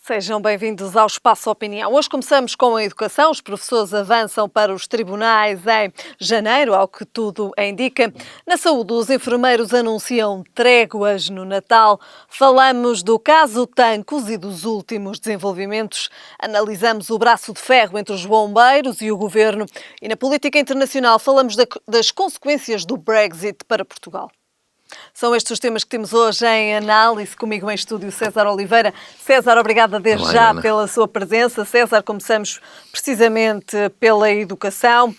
Sejam bem-vindos ao Espaço Opinião. Hoje começamos com a educação. Os professores avançam para os tribunais em janeiro, ao que tudo indica. Na saúde, os enfermeiros anunciam tréguas no Natal. Falamos do caso Tancos e dos últimos desenvolvimentos. Analisamos o braço de ferro entre os bombeiros e o governo. E na política internacional falamos das consequências do Brexit para Portugal. São estes os temas que temos hoje em análise. Comigo em estúdio César Oliveira. César, obrigada desde já pela sua presença. César, começamos precisamente pela educação.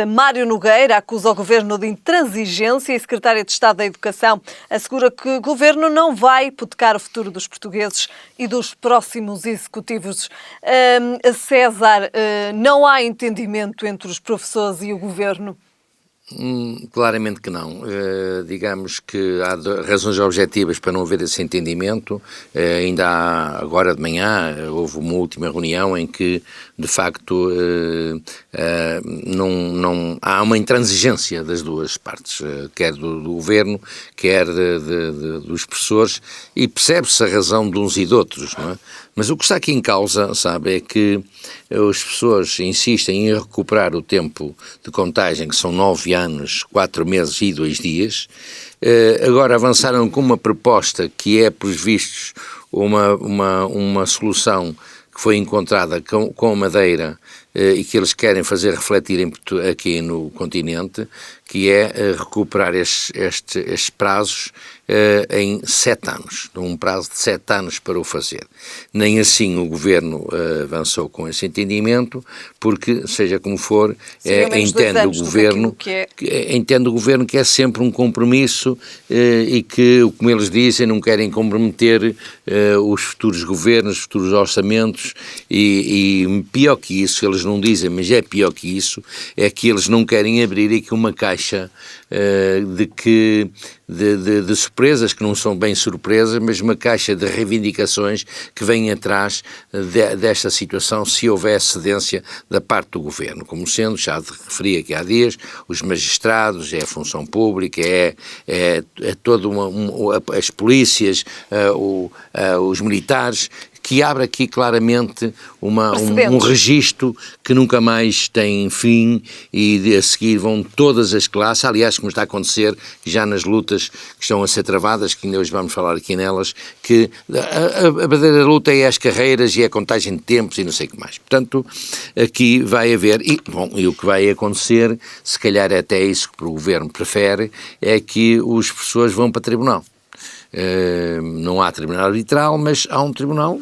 Mário Nogueira acusa o Governo de intransigência e Secretária de Estado da Educação assegura que o Governo não vai hipotecar o futuro dos portugueses e dos próximos executivos. César, não há entendimento entre os professores e o Governo? Claramente que não. Digamos que há razões objetivas para não haver esse entendimento. Ainda agora de manhã houve uma última reunião em que, de facto, não há uma intransigência das duas partes, quer do governo, quer dos professores, e percebe-se a razão de uns e de outros, não é? Mas o que está aqui em causa, sabe, é que as pessoas insistem em recuperar o tempo de contagem, que são 9 anos, 4 meses e 2 dias. Agora avançaram com uma proposta que é, pelos vistos, uma solução que foi encontrada com a Madeira e que eles querem fazer refletir aqui no continente, que é recuperar estes prazos em 7 anos, um prazo de 7 anos para o fazer. Nem assim o Governo avançou com esse entendimento, porque, seja como for, entende o Governo que é sempre um compromisso e que, como eles dizem, não querem comprometer os futuros governos, os futuros orçamentos e pior que isso, eles não dizem, mas é pior que isso, é que eles não querem abrir aqui uma caixa de surpresas, que não são bem surpresas, mas uma caixa de reivindicações que vêm atrás desta situação, se houver cedência da parte do Governo. Como sendo, já referi aqui há dias, os magistrados, é a função pública, é toda as polícias, os militares, que abre aqui claramente um registro que nunca mais tem fim e a seguir vão todas as classes, aliás, como está a acontecer já nas lutas que estão a ser travadas, que ainda hoje vamos falar aqui nelas, que a verdadeira luta é as carreiras e a contagem de tempos e não sei o que mais. Portanto, aqui vai haver, e o que vai acontecer, se calhar é até isso que o Governo prefere, é que os professores vão para tribunal. Não há tribunal arbitral, mas há um tribunal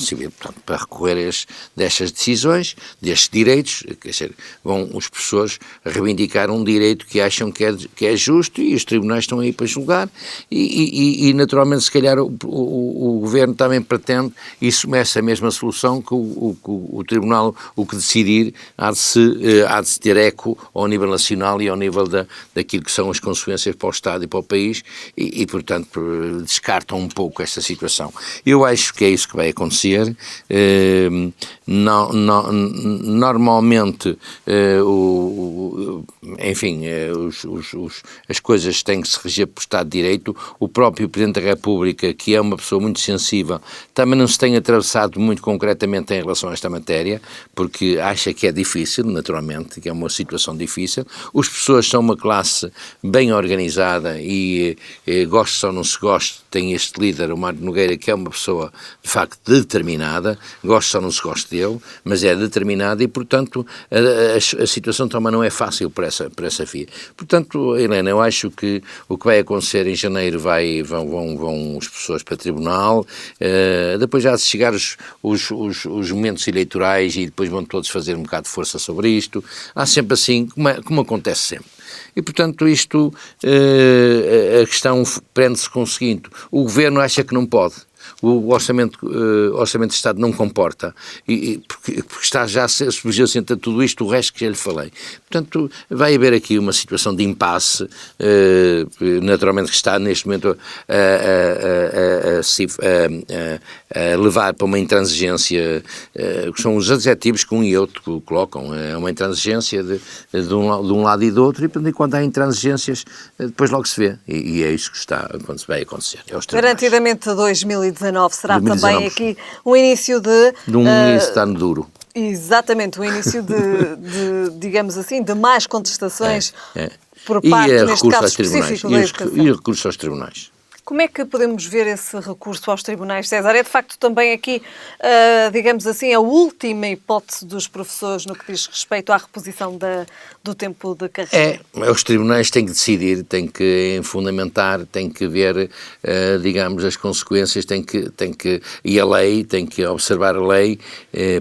civil, portanto, para recorrer destas decisões, destes direitos, quer dizer, vão os professores reivindicar um direito que acham que é justo e os tribunais estão aí para julgar e naturalmente, se calhar, o Governo também pretende essa mesma solução que o Tribunal, o que decidir, há de se ter eco ao nível nacional e ao nível daquilo que são as consequências para o Estado e para o país e portanto, descartam um pouco esta situação. Eu acho que é isso que vai acontecer. Normalmente, as coisas têm que se reger por Estado de Direito. O próprio Presidente da República, que é uma pessoa muito sensível, também não se tem atravessado muito concretamente em relação a esta matéria, porque acha que é difícil, naturalmente, que é uma situação difícil. Os professores são uma classe bem organizada e goste ou não se goste, tem este líder, o Mário Nogueira, que é uma pessoa, de facto, determinada, gosta ou não se gosta dele, mas é determinada e, portanto, a situação também não é fácil para essa via. Portanto, Helena, eu acho que o que vai acontecer em janeiro vão os professores para o tribunal, depois já se chegar os momentos eleitorais e depois vão todos fazer um bocado de força sobre isto. Há sempre assim, como acontece sempre. E, portanto, a questão prende-se com o seguinte: o Governo acha que não pode. O Orçamento de Estado não comporta, porque está já subjacente a tudo isto, o resto que já lhe falei. Portanto, vai haver aqui uma situação de impasse, naturalmente que está neste momento a levar para uma intransigência, que são os adjetivos que um e outro colocam, é uma intransigência de um lado e do outro, e quando há intransigências, depois logo se vê, e é isso que vai acontecer. Garantidamente 2019 2019. Será 2019. também aqui um início de um início de ano duro. Exatamente, o início digamos assim, de mais contestações por E parte, neste recurso caso aos tribunais. específico da educação. E recurso aos tribunais. Como é que podemos ver esse recurso aos tribunais, César? É de facto também aqui, digamos assim, a última hipótese dos professores no que diz respeito à reposição do tempo de carreira? Os tribunais têm que decidir, têm que fundamentar, têm que ver, digamos, as consequências, e a lei, têm que observar a lei,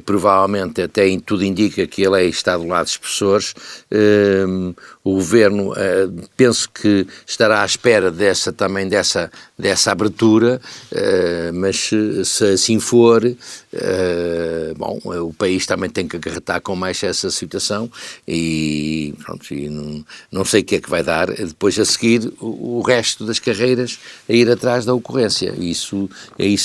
provavelmente até em tudo indica que a lei está do lado dos professores. O Governo, penso que estará à espera dessa abertura, mas se assim for, o país também tem que acarretar com mais essa situação e, pronto, não sei o que é que vai dar depois a seguir o resto das carreiras a ir atrás da ocorrência. Isso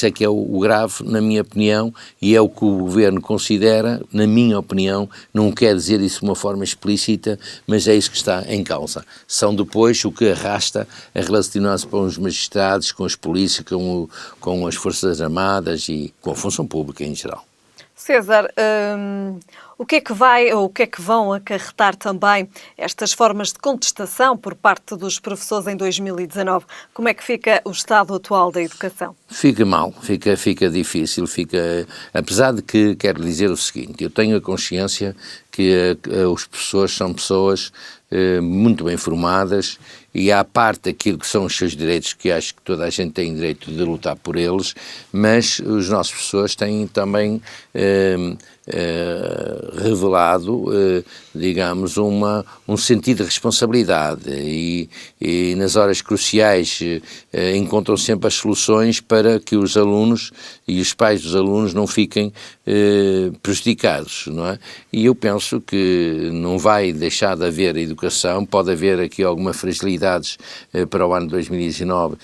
é que é o grave, na minha opinião, e é o que o Governo considera, na minha opinião, não quer dizer isso de uma forma explícita, mas é isso que está em causa. São depois o que arrasta a relacionar-se com os magistrados, com as polícias, com as Forças Armadas e com a função pública em geral. César, o que é que vão acarretar também estas formas de contestação por parte dos professores em 2019? Como é que fica o estado atual da educação? Fica mal, fica difícil, apesar de que quero dizer o seguinte, eu tenho a consciência que os professores são pessoas muito bem formadas e à parte daquilo que são os seus direitos, que acho que toda a gente tem direito de lutar por eles, mas os nossos professores têm também revelado, digamos, um sentido de responsabilidade e nas horas cruciais encontram sempre as soluções para que os alunos e os pais dos alunos não fiquem prejudicados, não é? E eu penso que não vai deixar de haver educação, pode haver aqui alguma fragilidades para o ano de 2019,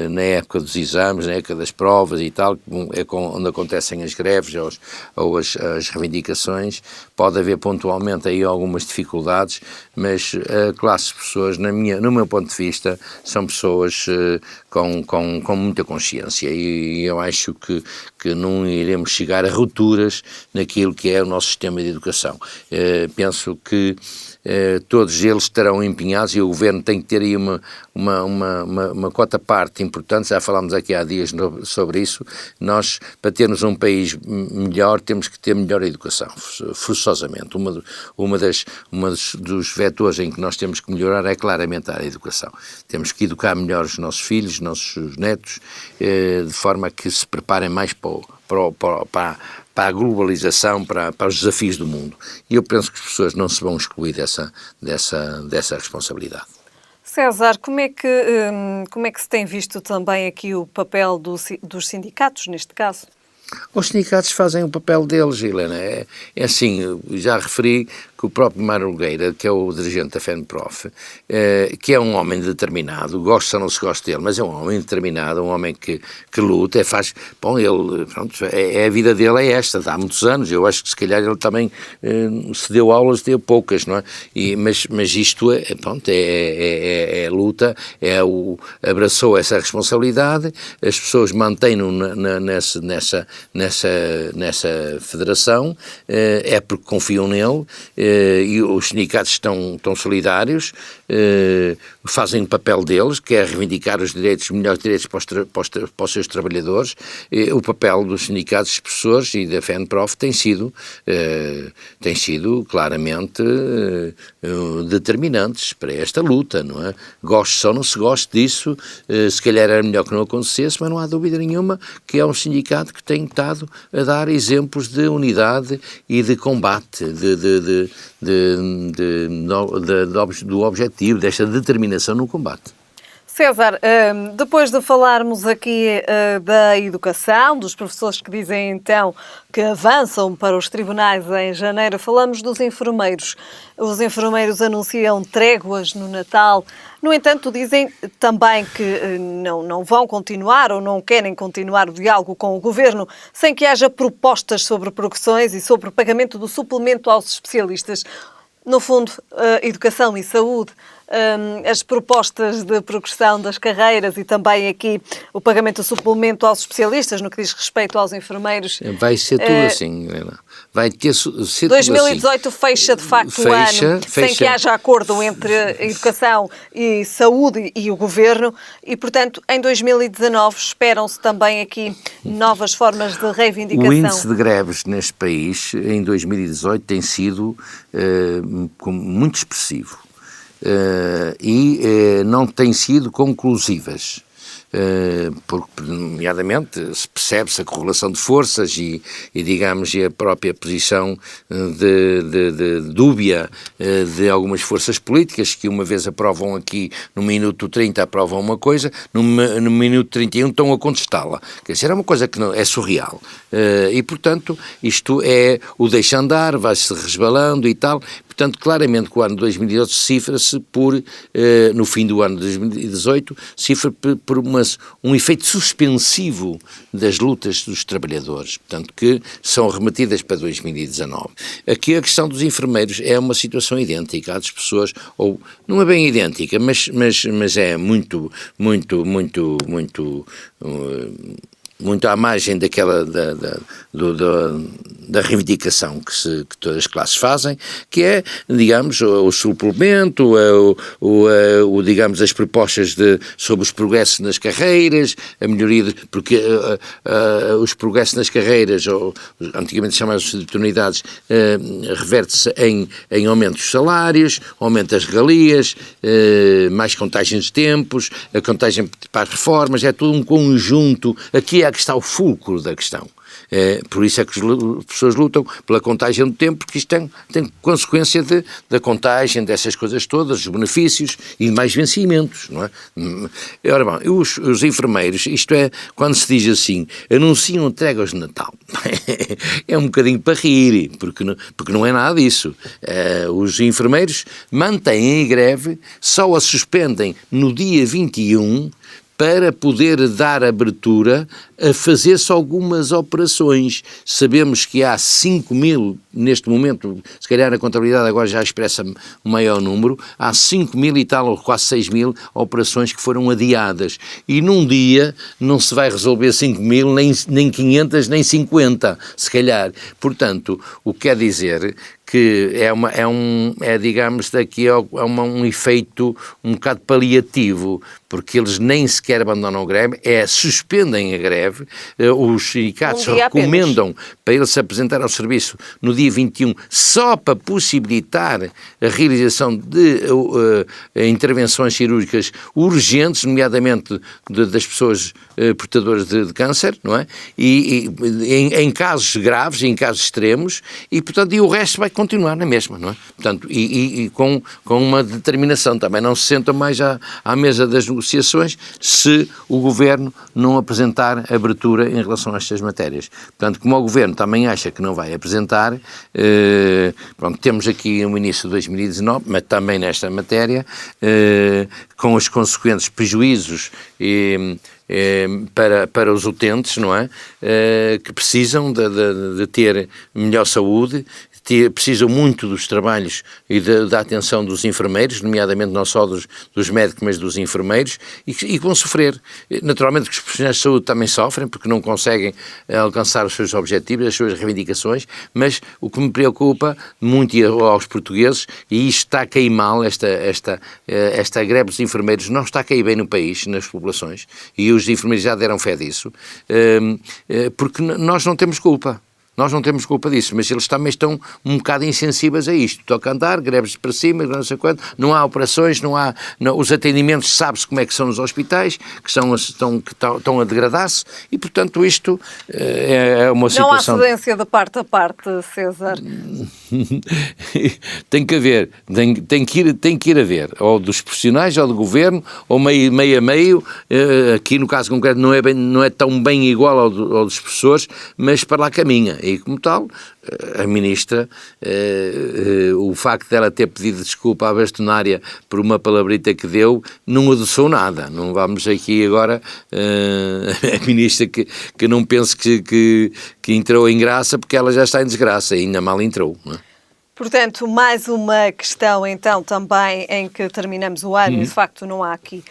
na época dos exames, na época das provas e tal, onde acontecem as greves ou as reivindicações, pode haver pontualmente aí algumas dificuldades, mas a classe de pessoas, no meu ponto de vista, são pessoas com muita consciência e eu acho que não iremos chegar a rupturas naquilo que é o nosso sistema de educação. Penso que todos eles estarão empenhados e o Governo tem que ter aí uma cota parte importante, já falámos aqui há dias sobre isso. Nós, para termos um país melhor, temos que ter melhor educação, forçosamente. Dos vetores em que nós temos que melhorar é claramente a educação. Temos que educar melhor os nossos filhos, os nossos netos, de forma que se preparem mais para a globalização, para os desafios do mundo. E eu penso que as pessoas não se vão excluir dessa responsabilidade. César, como é que se tem visto também aqui o papel dos sindicatos, neste caso? Os sindicatos fazem o papel deles, Helena. É assim, já referi que o próprio Mário Nogueira, que é o dirigente da FENPROF, que é um homem determinado, gosto ou não se gosta dele, mas é um homem determinado, um homem que luta, a vida dele é esta, há muitos anos, eu acho que se calhar ele também se deu aulas, deu poucas, não é? Mas isto é luta, abraçou essa responsabilidade, as pessoas mantêm-no nessa federação, é porque confiam nele, e os sindicatos estão solidários, fazem o papel deles, que é reivindicar os melhores direitos para os seus trabalhadores. O papel dos sindicatos, dos professores e da FENPROF tem sido claramente determinantes para esta luta, não é? Goste ou não se goste disso, se calhar era melhor que não acontecesse, mas não há dúvida nenhuma que é um sindicato que tem estado a dar exemplos de unidade e de combate, do objetivo, desta determinação no combate. César, depois de falarmos aqui da educação, dos professores que dizem então que avançam para os tribunais em janeiro, falamos dos enfermeiros. Os enfermeiros anunciam tréguas no Natal. No entanto, dizem também que não vão continuar ou não querem continuar o diálogo com o Governo sem que haja propostas sobre progressões e sobre o pagamento do suplemento aos especialistas. No fundo, educação e saúde as propostas de progressão das carreiras e também aqui o pagamento do suplemento aos especialistas no que diz respeito aos enfermeiros. Vai ser tudo assim, Helena. Vai ter ser 2018 tudo assim. fecha de facto o ano sem que haja acordo entre a educação e saúde e o governo e, portanto, em 2019 esperam-se também aqui novas formas de reivindicação. O índice de greves neste país em 2018 tem sido muito expressivo e não tem sido conclusivas. Porque, nomeadamente, se percebe-se a correlação de forças e digamos, e a própria posição de dúbia de algumas forças políticas que uma vez aprovam aqui, no minuto 30 aprovam uma coisa, no minuto 31 estão a contestá-la. Quer dizer, é uma coisa que não, é surreal. E, portanto, isto é o deixa andar, vai-se resbalando e tal. Portanto, claramente que o ano de 2018 cifra-se por, no fim do ano de 2018, cifra por um efeito suspensivo das lutas dos trabalhadores, portanto, que são remetidas para 2019. Aqui a questão dos enfermeiros é uma situação idêntica. Há das pessoas, ou não é bem idêntica, mas é muito à margem daquela da reivindicação que todas as classes fazem, que é, digamos, o suplemento, digamos, as propostas sobre os progressos nas carreiras, a melhoria, porque os progressos nas carreiras, ou antigamente chamados de oportunidades, reverte-se em aumento dos salários, aumento das regalias, mais contagem de tempos, a contagem para as reformas, é tudo um conjunto. Aqui é que está o fulcro da questão. Por isso é que as pessoas lutam pela contagem do tempo, porque isto tem consequência da contagem dessas coisas todas, os benefícios e mais vencimentos, não é? Ora bem, os enfermeiros, isto é, quando se diz assim, anunciam entregas de Natal, é um bocadinho para rir, porque não é nada disso. Os enfermeiros mantêm a greve, só a suspendem no dia 21, para poder dar abertura a fazer-se algumas operações. Sabemos que há 5.000, neste momento, se calhar a contabilidade agora já expressa um maior número, há 5.000 e tal, ou quase 6.000 operações que foram adiadas. E num dia não se vai resolver 5.000, nem 500, nem 50, se calhar. Portanto, o que quer dizer que digamos, daqui um efeito um bocado paliativo, porque eles nem sequer abandonam a greve, suspendem a greve, os sindicatos recomendam para eles se apresentar ao serviço no dia 21, só para possibilitar a realização de intervenções cirúrgicas urgentes, nomeadamente das pessoas portadoras de câncer, não é? E em casos graves, em casos extremos, e portanto o resto vai continuar na mesma, não é? Portanto, e com uma determinação também, não se sentam mais à mesa das negociações se o Governo não apresentar abertura em relação a estas matérias. Portanto, como o Governo também acha que não vai apresentar, temos aqui no início de 2019, mas também nesta matéria, com os consequentes prejuízos para os utentes, não é? Que precisam de ter melhor saúde, precisam muito dos trabalhos e da atenção dos enfermeiros, nomeadamente não só dos médicos, mas dos enfermeiros, e vão sofrer. Naturalmente que os profissionais de saúde também sofrem, porque não conseguem alcançar os seus objetivos, as suas reivindicações, mas o que me preocupa muito aos portugueses, e isto está a cair mal, esta greve dos enfermeiros não está a cair bem no país, nas populações, e os enfermeiros já deram fé disso, porque nós não temos culpa. Nós não temos culpa disso, mas eles também estão um bocado insensíveis a isto. Toca andar, greves para cima, não sei quanto, não há operações, os atendimentos, sabe-se como é que são nos hospitais, que estão a degradar-se, e portanto isto é uma situação... Não há cedência de parte a parte, César. Tem que haver, tem que ir a ver, ou dos profissionais, ou do Governo, ou meio a meio, aqui no caso concreto não é tão bem igual ao dos professores, mas para lá caminha. E como tal, a Ministra, o facto dela ter pedido desculpa à bastonária por uma palavrita que deu, não adoçou nada. Não vamos aqui agora, a Ministra que não pense que entrou em graça, porque ela já está em desgraça, e ainda mal entrou, não é? Portanto, mais uma questão então também em que terminamos o ano e de facto não há aqui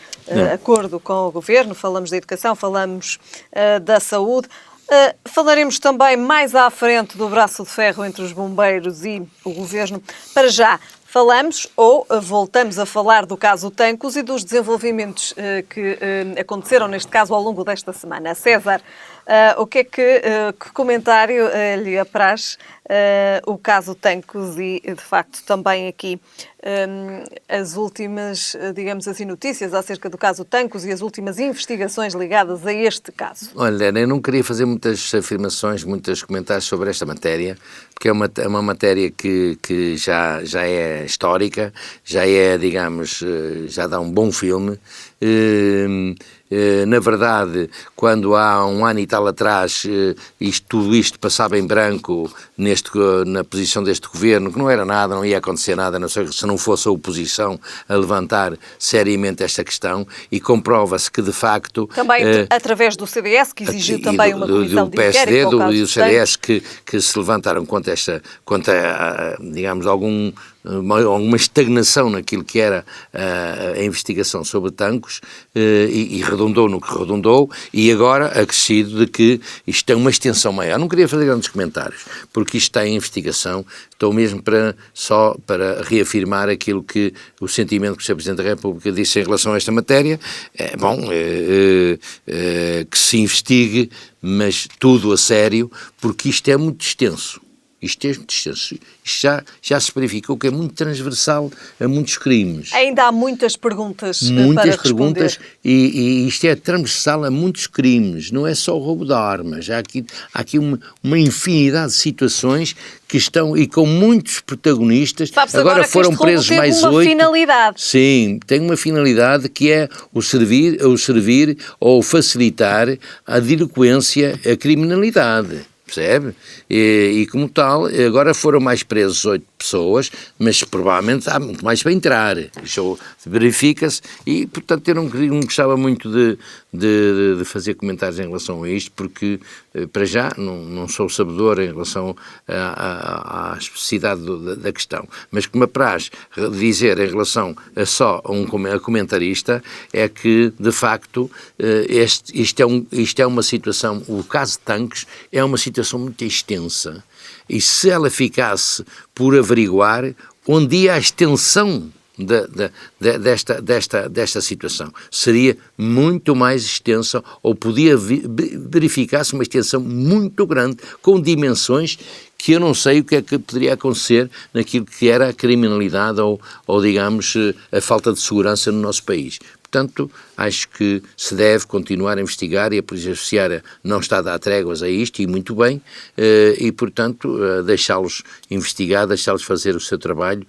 acordo com o Governo, falamos da educação, falamos da saúde. Falaremos também mais à frente do braço de ferro entre os bombeiros e o Governo. Para já, falamos ou voltamos a falar do caso Tancos e dos desenvolvimentos que aconteceram, neste caso, ao longo desta semana. César, o que comentário lhe apraz o caso Tancos e, de facto, também aqui as últimas, digamos assim, notícias acerca do caso Tancos e as últimas investigações ligadas a este caso? Olha, eu não queria fazer muitas afirmações, muitos comentários sobre esta matéria, porque é uma matéria que já é histórica, já é, digamos, já dá um bom filme. Na verdade, quando há um ano e tal atrás tudo isto passava em branco na posição deste governo, que não era nada, não ia acontecer nada, não sei, se não fosse a oposição a levantar seriamente esta questão, e comprova-se que de facto... Também através do CDS, que exigiu também uma comissão de inquérito. Do PSD e do CDS que se levantaram contra digamos, alguma estagnação naquilo que era a investigação sobre Tancos, e redundou no que redundou, e agora acrescido de que isto tem uma extensão maior. Não queria fazer grandes comentários, porque isto está em investigação. Estou mesmo só para reafirmar aquilo que o sentimento que o Sr. Presidente da República disse em relação a esta matéria. É bom que se investigue, mas tudo a sério, porque isto é muito extenso. Isto já se verificou que é muito transversal a muitos crimes. Ainda há muitas perguntas para responder. Muitas perguntas, e isto é transversal a muitos crimes, não é só o roubo de armas. Há aqui uma infinidade de situações que estão, e com muitos protagonistas. Sabe-se agora foram presos mais 8. Finalidade. Sim, tem uma finalidade que é o servir ou facilitar a delinquência, a criminalidade. Percebe? E como tal, agora foram mais presos 8 pessoas, mas provavelmente há muito mais para entrar. Isso verifica-se e, portanto, eu não gostava muito de fazer comentários em relação a isto, porque, para já, não sou sabedor em relação à especificidade da questão. Mas que me apraz dizer em relação a comentarista é que, de facto, isto é uma situação, o caso de Tancos é uma situação muito extensa, e se ela ficasse por averiguar, onde ia a extensão desta situação, seria muito mais extensa, ou podia verificar-se uma extensão muito grande, com dimensões que eu não sei o que é que poderia acontecer naquilo que era a criminalidade ou digamos, a falta de segurança no nosso país. Portanto, acho que se deve continuar a investigar, e a Polícia Judiciária não está a dar tréguas a isto, e muito bem, e, portanto, deixá-los investigar, deixá-los fazer o seu trabalho,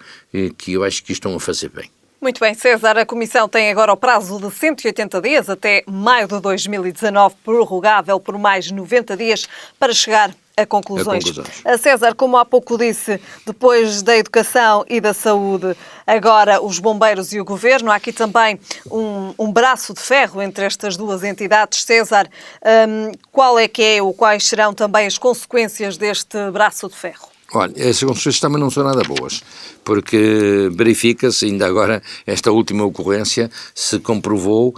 que eu acho que estão a fazer bem. Muito bem, César, a Comissão tem agora o prazo de 180 dias, até maio de 2019, prorrogável por mais 90 dias, para chegar a conclusões. César, como há pouco disse, depois da educação e da saúde, agora os bombeiros e o Governo, há aqui também um braço de ferro entre estas duas entidades. César, quais serão também as consequências deste braço de ferro? Olha, essas consequências também não são nada boas, porque verifica-se, ainda agora, esta última ocorrência se comprovou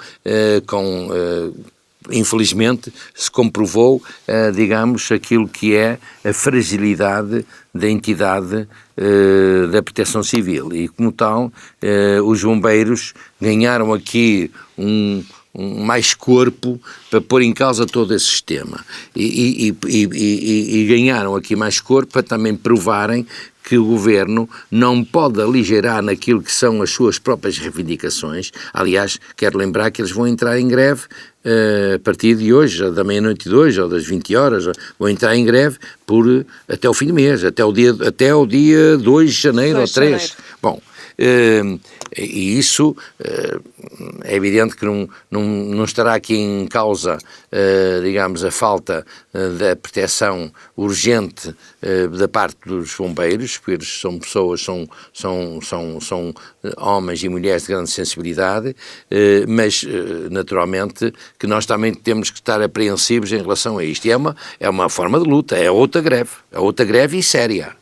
infelizmente, se comprovou, digamos, aquilo que é a fragilidade da entidade da Proteção Civil. E, como tal, os bombeiros ganharam aqui mais corpo para pôr em causa todo esse sistema. E ganharam aqui mais corpo para também provarem que o Governo não pode aligerar naquilo que são as suas próprias reivindicações. Aliás, quero lembrar que eles vão entrar em greve a partir de hoje, da meia-noite de hoje, ou das 20 horas, vão entrar em greve até o fim do mês, até o dia 2 de janeiro ou 3. Bom, e isso é evidente que não estará aqui em causa digamos, a falta da proteção urgente da parte dos bombeiros, porque eles são pessoas, são homens e mulheres de grande sensibilidade, mas naturalmente que nós também temos que estar apreensivos em relação a isto. E é uma forma de luta, é outra greve e séria.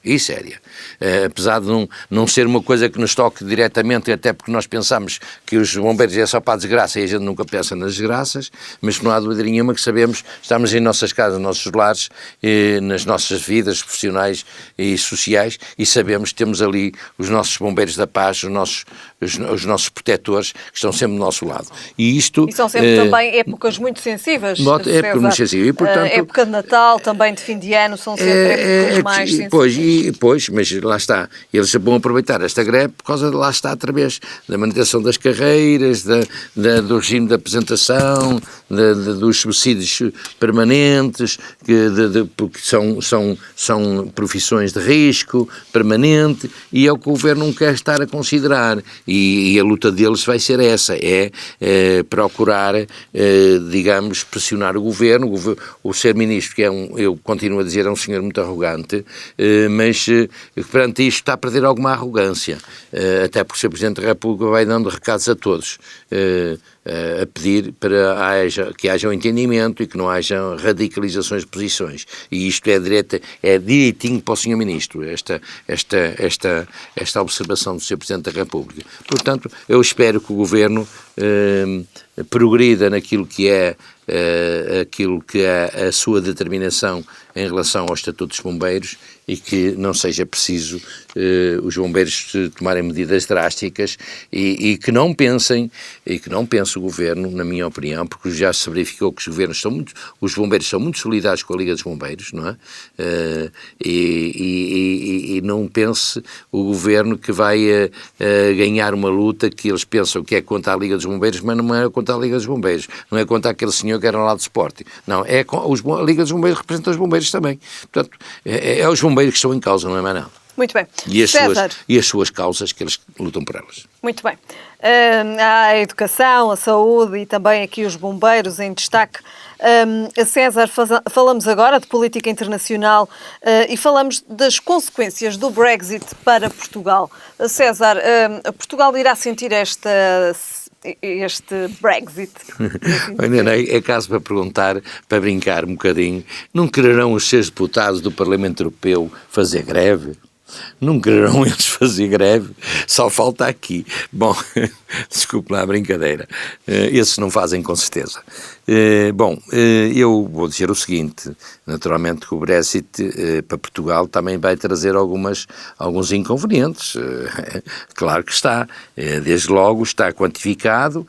Apesar de não ser uma coisa que nos toque diretamente, até porque nós pensamos que os bombeiros é só para a desgraça e a gente nunca pensa nas desgraças, mas não há dúvida nenhuma que sabemos, estamos em nossas casas, nos nossos lares, nas nossas vidas profissionais e sociais, e sabemos que temos ali os nossos bombeiros da paz, os nossos protetores, que estão sempre do nosso lado. E são sempre também épocas muito sensíveis. Épocas muito sensíveis. E, portanto, época de Natal, também de fim de ano, são sempre épocas mais sensíveis. Pois, mas lá está, eles vão aproveitar esta greve por causa de lá está, através da manutenção das carreiras, do regime de apresentação, dos subsídios permanentes, porque são profissões de risco permanente, e é o que o Governo não quer estar a considerar, e a luta deles vai ser essa, procurar, digamos, pressionar o Governo. O Sr. Ministro, que eu continuo a dizer, é um senhor muito arrogante, mas perante isto está a perder alguma arrogância, até porque o Sr. Presidente da República vai dando recados a todos, a pedir para que haja um entendimento e que não haja radicalizações de posições. E isto é direitinho para o Sr. Ministro, esta observação do Sr. Presidente da República. Portanto, eu espero que o Governo progrida naquilo que é a sua determinação em relação ao Estatuto dos Bombeiros, e que não seja preciso os bombeiros tomarem medidas drásticas, e que não pense o Governo, na minha opinião, porque já se verificou que os bombeiros são muito solidários com a Liga dos Bombeiros, não é? E não pense o Governo que vai ganhar uma luta que eles pensam que é contra a Liga dos Bombeiros, mas não é contra a Liga dos Bombeiros, não é contra aquele senhor que era lá do Sporting, não, a Liga dos Bombeiros representa os bombeiros também, portanto, é os bombeiros que estão em causa, não é mais nada. Muito bem. E as suas causas, que eles lutam por elas. Muito bem. A educação, a saúde e também aqui os bombeiros em destaque. César, falamos agora de política internacional e falamos das consequências do Brexit para Portugal. César, Portugal irá sentir este Brexit? É caso para perguntar, para brincar um bocadinho, não quererão os seus deputados do Parlamento Europeu fazer greve? Não quererão eles fazer greve? Só falta aqui. Bom, desculpe lá a brincadeira. Esses não fazem com certeza. Eu vou dizer o seguinte, naturalmente que o Brexit para Portugal também vai trazer alguns inconvenientes, claro que está, desde logo está quantificado.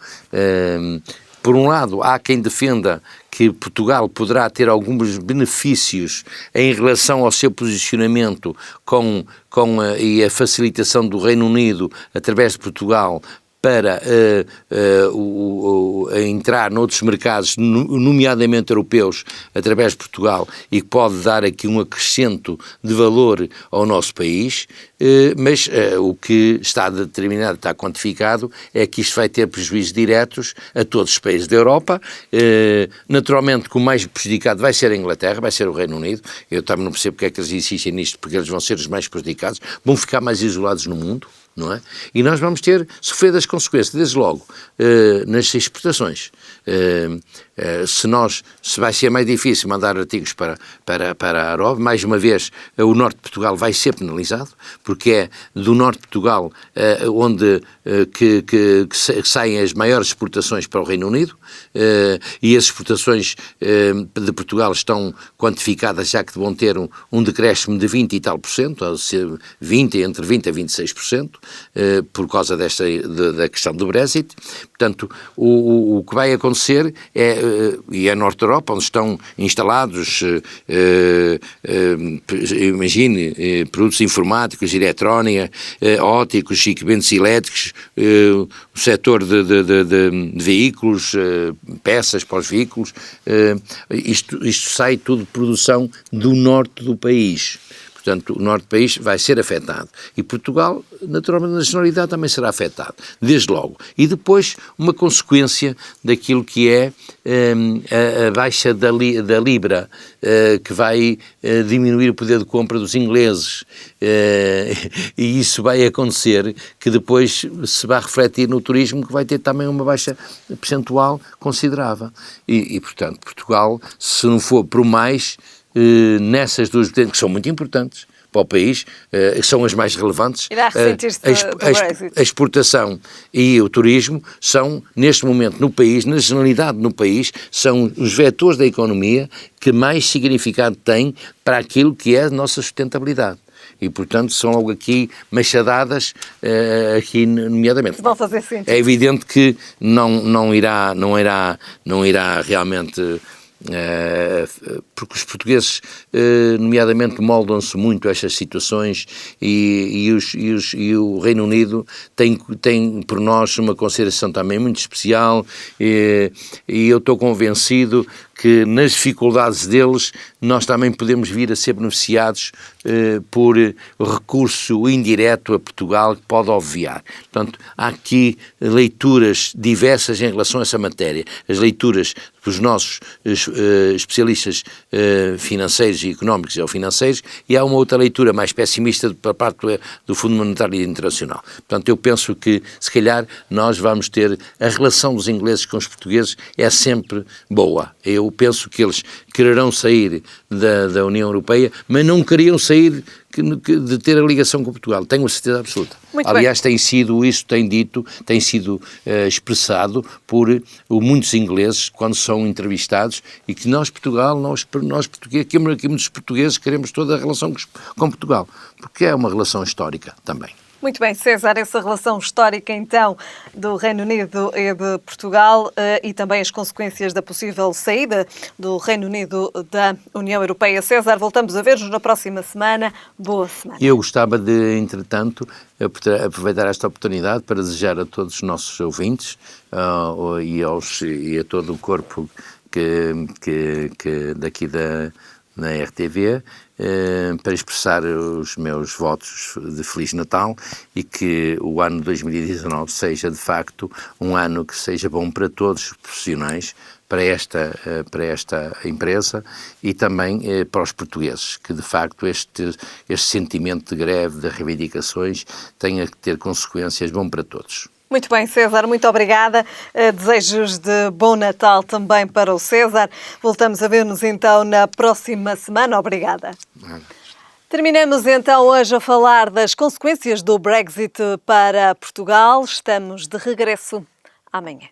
Por um lado, há quem defenda que Portugal poderá ter alguns benefícios em relação ao seu posicionamento e a facilitação do Reino Unido através de Portugal para entrar noutros mercados, nomeadamente europeus, através de Portugal, e que pode dar aqui um acrescento de valor ao nosso país, mas o que está determinado, está quantificado, é que isto vai ter prejuízos diretos a todos os países da Europa. Naturalmente que o mais prejudicado vai ser a Inglaterra, vai ser o Reino Unido. Eu também não percebo porque é que eles insistem nisto, porque eles vão ser os mais prejudicados, vão ficar mais isolados no mundo, não é? E nós vamos sofrer das consequências, desde logo, nas exportações. Se vai ser mais difícil mandar artigos para a Europa, mais uma vez, o norte de Portugal vai ser penalizado, porque é do norte de Portugal onde que saem as maiores exportações para o Reino Unido, e as exportações de Portugal estão quantificadas, já que vão ter um decréscimo de 20 e tal %, entre 20% a 26%, por causa da questão do Brexit. Portanto, o que vai acontecer e é Norte da Europa, onde estão instalados, imagine, produtos informáticos, eletrónica, ópticos, equipamentos elétricos, o setor de veículos, peças para os veículos, isto sai tudo de produção do norte do país. Portanto, o norte do país vai ser afetado. E Portugal, naturalmente, a nacionalidade também será afetado, desde logo. E depois, uma consequência daquilo que é a baixa da Libra, que vai diminuir o poder de compra dos ingleses. E isso vai acontecer, que depois se vai refletir no turismo, que vai ter também uma baixa percentual considerável. E portanto, Portugal, se não for por mais, nessas duas vertentes, que são muito importantes para o país, são as mais relevantes. Irá ressentir-se do Brexit. A exportação e o turismo são, neste momento, no país, na nacionalidade no país, são os vetores da economia que mais significado têm para aquilo que é a nossa sustentabilidade. E, portanto, são logo aqui machadadas, aqui nomeadamente. Vão fazer sentido. É evidente que não irá realmente, porque os portugueses, nomeadamente, moldam-se muito a estas situações e o Reino Unido tem por nós uma consideração também muito especial e eu estou convencido que nas dificuldades deles nós também podemos vir a ser beneficiados por recurso indireto a Portugal que pode obviar. Portanto, há aqui leituras diversas em relação a essa matéria. As leituras dos nossos especialistas financeiros e económicos ou financeiros, e há uma outra leitura mais pessimista por parte do Fundo Monetário Internacional. Portanto, eu penso que, se calhar, nós vamos ter a relação dos ingleses com os portugueses é sempre boa. Eu penso que eles quererão sair da União Europeia, mas não queriam sair de ter a ligação com Portugal. Tenho a certeza absoluta. Aliás, tem sido expressado por muitos ingleses quando são entrevistados e que nós portugueses, aqui muitos portugueses queremos toda a relação com Portugal, porque é uma relação histórica também. Muito bem, César, essa relação histórica, então, do Reino Unido e de Portugal e também as consequências da possível saída do Reino Unido da União Europeia. César, voltamos a ver-nos na próxima semana. Boa semana. Eu gostava de, entretanto, aproveitar esta oportunidade para desejar a todos os nossos ouvintes e a todo o corpo que daqui na RTV, para expressar os meus votos de Feliz Natal e que o ano 2019 seja, de facto, um ano que seja bom para todos os profissionais, para esta empresa e também para os portugueses, que de facto este sentimento de greve, de reivindicações, tenha que ter consequências bom para todos. Muito bem, César, muito obrigada. Desejos de bom Natal também para o César. Voltamos a ver-nos então na próxima semana. Obrigada. Terminamos então hoje a falar das consequências do Brexit para Portugal. Estamos de regresso amanhã.